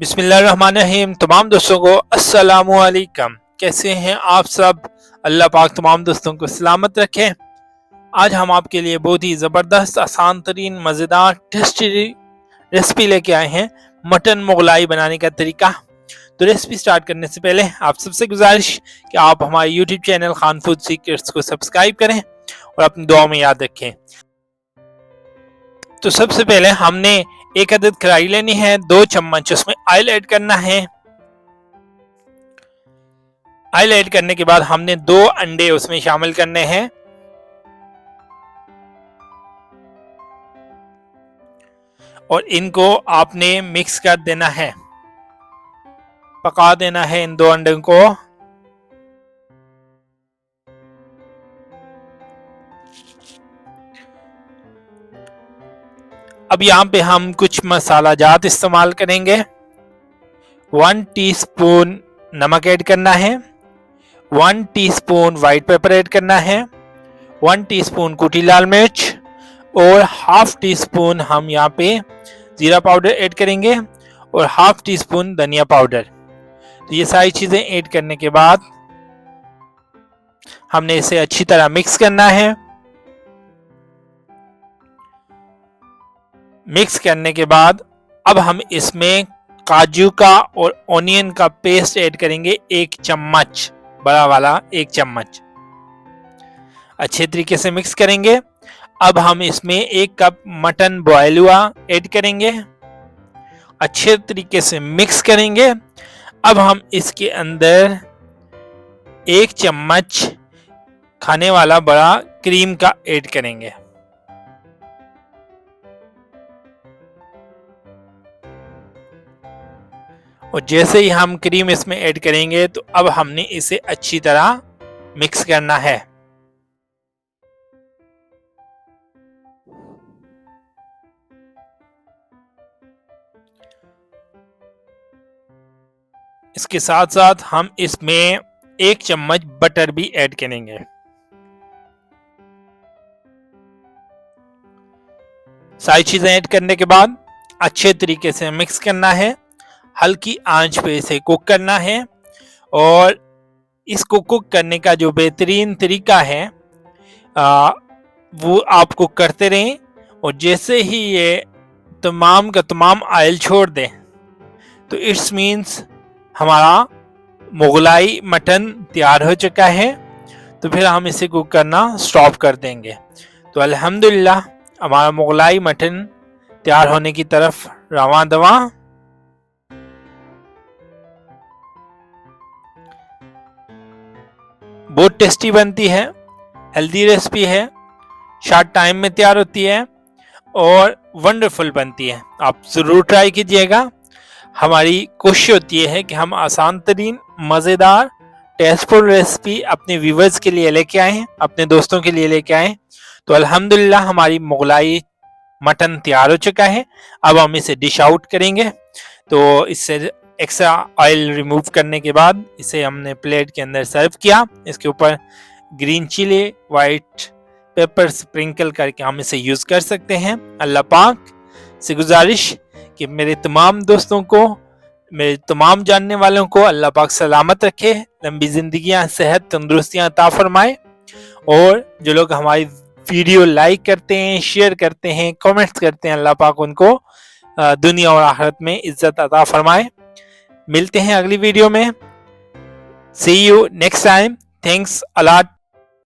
बिस्मिल्लाहिर्रहमानिर्रहीम। तमाम दोस्तों को अस्सलामु अलैकुम। कैसे हैं आप सब? अल्लाह पाक तमाम दोस्तों को सलामत रखें। आज हम आपके लिए बहुत ही ज़बरदस्त, आसान तरीन, मज़ेदार, टेस्टी रेसिपी लेके आए हैं, मटन मुगलाई बनाने का तरीका। तो रेसिपी स्टार्ट करने से पहले आप सबसे गुजारिश कि आप हमारे YouTube channel Khan food secrets को सब्सक्राइब करें और अपनी दुआ में याद रखें। तो सबसे पहले हमने एक अदद कढ़ाई लेनी है, 2 चम्मच उसमें ऑयल ऐड करना है। ऑयल ऐड करने के बाद हमने 2 अंडे उसमें शामिल करने हैं और इनको आपने मिक्स कर देना है, पका देना है इन 2 अंडों को। अब यहाँ पे हम कुछ मसाला जात इस्तेमाल करेंगे। 1 टीस्पून नमक ऐड करना है, 1 टीस्पून वाइट पेपर ऐड करना है, 1 टीस्पून कुटी लाल मिर्च और हाफ टी स्पून हम यहाँ पे जीरा पाउडर ऐड करेंगे और हाफ टी स्पून धनिया पाउडर। तो ये सारी चीजें ऐड करने के बाद हमने इसे अच्छी तरह मिक्स करना है। मिक्स करने के बाद अब हम इसमें काजू का और ओनियन का पेस्ट ऐड करेंगे, 1 चम्मच, बड़ा वाला 1 चम्मच। अच्छे तरीके से मिक्स करेंगे। अब हम इसमें 1 कप मटन बॉयल हुआ ऐड करेंगे, अच्छे तरीके से मिक्स करेंगे। अब हम इसके अंदर 1 चम्मच खाने वाला बड़ा क्रीम का ऐड करेंगे। और जैसे ही हम क्रीम इसमें ऐड करेंगे तो अब हमने इसे अच्छी तरह मिक्स करना है। इसके साथ साथ हम इसमें 1 चम्मच बटर भी ऐड करेंगे। सारी चीजें ऐड करने के बाद अच्छे तरीके से मिक्स करना है, हल्की आंच पे इसे कुक करना है। और इसको कुक करने का जो बेहतरीन तरीका है वो आप कुक करते रहें और जैसे ही ये तमाम का तमाम ऑयल छोड़ दें तो इट्स मीन्स हमारा मुगलाई मटन तैयार हो चुका है। तो फिर हम इसे कुक करना स्टॉप कर देंगे। तो अल्हम्दुलिल्लाह हमारा मुगलाई मटन तैयार होने की तरफ रवां दवा। बहुत टेस्टी बनती है, हेल्दी रेसिपी है, शॉर्ट टाइम में तैयार होती है और वंडरफुल बनती है। आप ज़रूर ट्राई कीजिएगा। हमारी कोशिश होती है कि हम आसान तरीन, मज़ेदार, टेस्टफुल रेसिपी अपने व्यूवर्स के लिए लेके आएँ, अपने दोस्तों के लिए लेके आएँ। तो अल्हम्दुलिल्लाह हमारी मुगलाई मटन तैयार हो चुका है। अब हम इसे डिश आउट करेंगे। तो इससे एक्स्ट्रा ऑयल रिमूव करने के बाद इसे हमने प्लेट के अंदर सर्व किया। इसके ऊपर green chilli, white pepper sprinkle करके हम इसे यूज़ कर सकते हैं। अल्लाह पाक से गुजारिश कि मेरे तमाम दोस्तों को, मेरे तमाम जानने वालों को अल्लाह पाक सलामत रखे, लंबी ज़िंदगियां, सेहत, तंदुरुस्तियां अता फरमाए। और जो लोग हमारी वीडियो लाइक करते हैं, शेयर करते हैं, कमेंट्स करते हैं, अल्लाह पाक उनको दुनिया और आखिरत में इज्जत अता फरमाए। मिलते हैं अगली वीडियो में। See you next time. Thanks a lot.